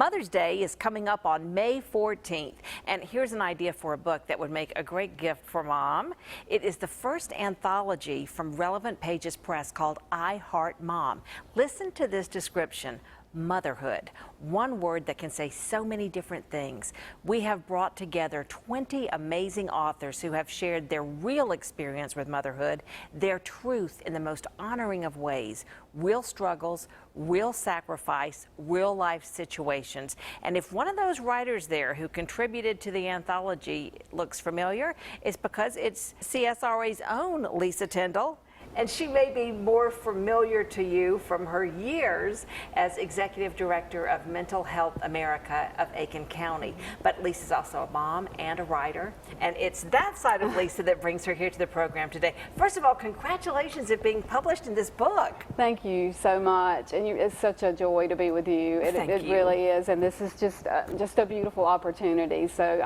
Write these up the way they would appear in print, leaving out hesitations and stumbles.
Mother's Day is coming up on May 14th, and here's an idea for a book that would make a great gift for mom. It is the first anthology from Relevant Pages Press called I Heart Mom. Listen to this description. Motherhood, one word that can say so many different things. We have brought together 20 amazing authors who have shared their real experience with motherhood, their truth in the most honoring of ways, real struggles, real sacrifice, real life situations. And if one of those writers there who contributed to the anthology looks familiar, it's because it's CSRA's own Lisa Tyndall. And she may be more familiar to you from her years as Executive Director of Mental Health America of Aiken County. But Lisa's also a mom and a writer, and it's that side of Lisa that brings her here to the program today. First of all, congratulations at being published in this book. Thank you so much, and it's such a joy to be with you. It really is, and this is just a beautiful opportunity. So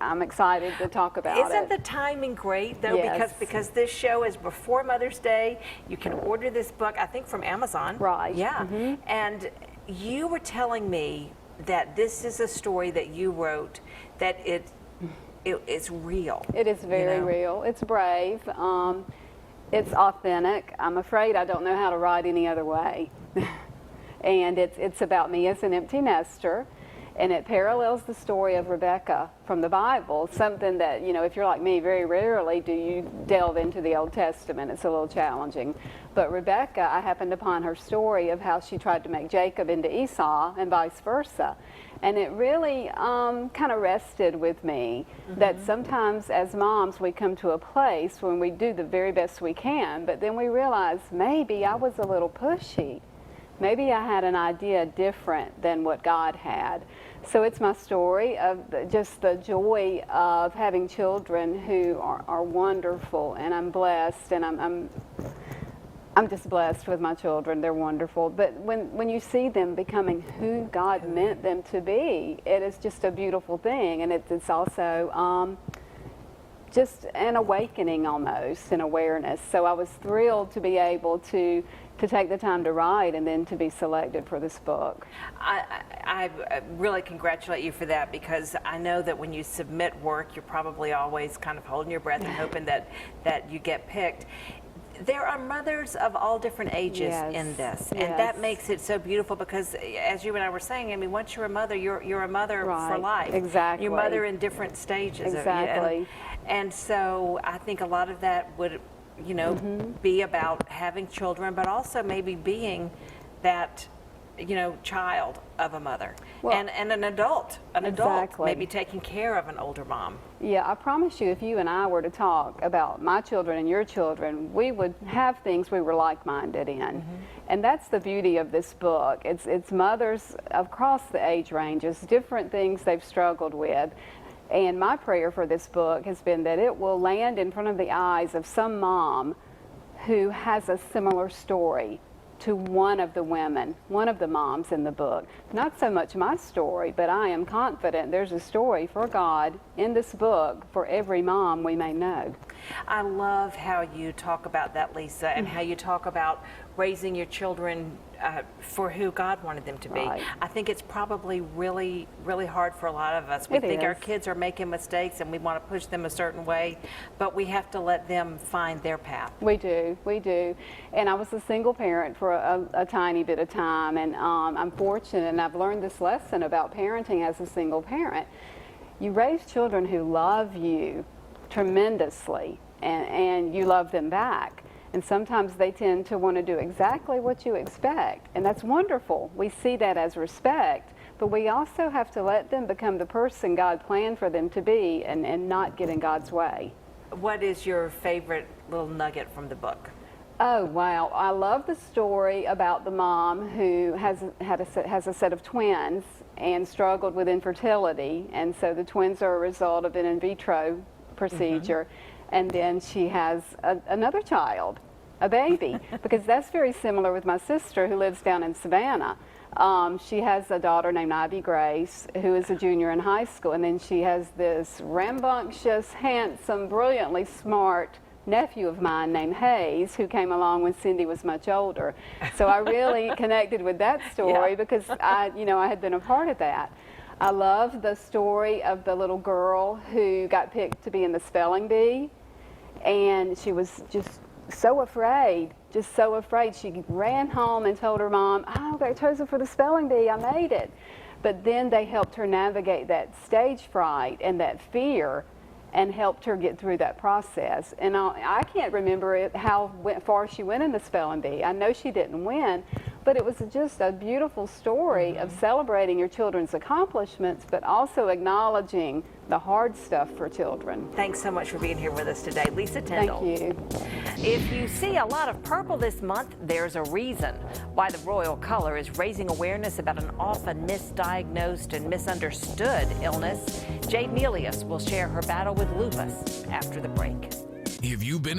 I'm excited to talk about it. Isn't the timing great though? Yes. Because this show is before Mother's Day. You can order this book, I think, from Amazon. Right. Yeah. Mm-hmm. And you were telling me that this is a story that you wrote that it's real. It is very real. It's brave. It's authentic. I'm afraid I don't know how to write any other way. And it's about me as an empty nester. And it parallels the story of Rebecca from the Bible, something that, if you're like me, very rarely do you delve into the Old Testament. It's a little challenging. But Rebecca, I happened upon her story of how she tried to make Jacob into Esau and vice versa. And it really kind of rested with me that sometimes as moms we come to a place when we do the very best we can, but then we realize maybe I was a little pushy. Maybe I had an idea different than what God had. So it's my story of just the joy of having children who are wonderful, and I'm blessed, and I'm just blessed with my children. They're wonderful. But when you see them becoming who God meant them to be, it is just a beautiful thing, and it's also just an awakening almost, an awareness. So I was thrilled to be able to take the time to write and then to be selected for this book. I really congratulate you for that, because I know that when you submit work, you're probably always kind of holding your breath and hoping that you get picked. There are mothers of all different ages in this, and that makes it so beautiful, because as you and I were saying, I mean, once you're a mother, you're a mother for life. Exactly. You're a mother in different stages. Exactly. And so I think a lot of that would be about having children, but also maybe being that, child of a mother, and an adult, maybe taking care of an older mom. Yeah, I promise you, if you and I were to talk about my children and your children, we would have things we were like-minded in. And that's the beauty of this book. It's mothers across the age ranges, different things they've struggled with. And my prayer for this book has been that it will land in front of the eyes of some mom who has a similar story to one of the women, one of the moms in the book. Not so much my story, but I am confident there's a story for God in this book for every mom we may know. I love how you talk about that, Lisa, and how you talk about raising your children for who God wanted them to be. Right. I think it's probably really, really hard for a lot of us. We think our kids are making mistakes and we want to push them a certain way, but we have to let them find their path. We do. And I was a single parent for a tiny bit of time, and I'm fortunate, and I've learned this lesson about parenting as a single parent. You raise children who love you tremendously, and you love them back. And sometimes they tend to want to do exactly what you expect, and that's wonderful. We see that as respect, but we also have to let them become the person God planned for them to be, and not get in God's way. What is your favorite little nugget from the book? Oh, wow. I love the story about the mom who has a set of twins and struggled with infertility, and so the twins are a result of an in vitro procedure. And then she has another child, a baby, because that's very similar with my sister who lives down in Savannah. She has a daughter named Ivy Grace, who is a junior in high school, and then she has this rambunctious, handsome, brilliantly smart nephew of mine named Hayes, who came along when Cindy was much older. So I really connected with that story because I had been a part of that. I love the story of the little girl who got picked to be in the spelling bee, and she was just so afraid, She ran home and told her mom, "Oh, I got chosen for the spelling bee, I made it." But then they helped her navigate that stage fright and that fear and helped her get through that process. And I can't remember how far she went in the spelling bee. I know she didn't win, but it was just a beautiful story of celebrating your children's accomplishments, but also acknowledging the hard stuff for children. Thanks so much for being here with us today, Lisa Tyndall. Thank you. If you see a lot of purple this month, there's a reason why the royal color is raising awareness about an often misdiagnosed and misunderstood illness. Jade Melius will share her battle with lupus after the break. Have you been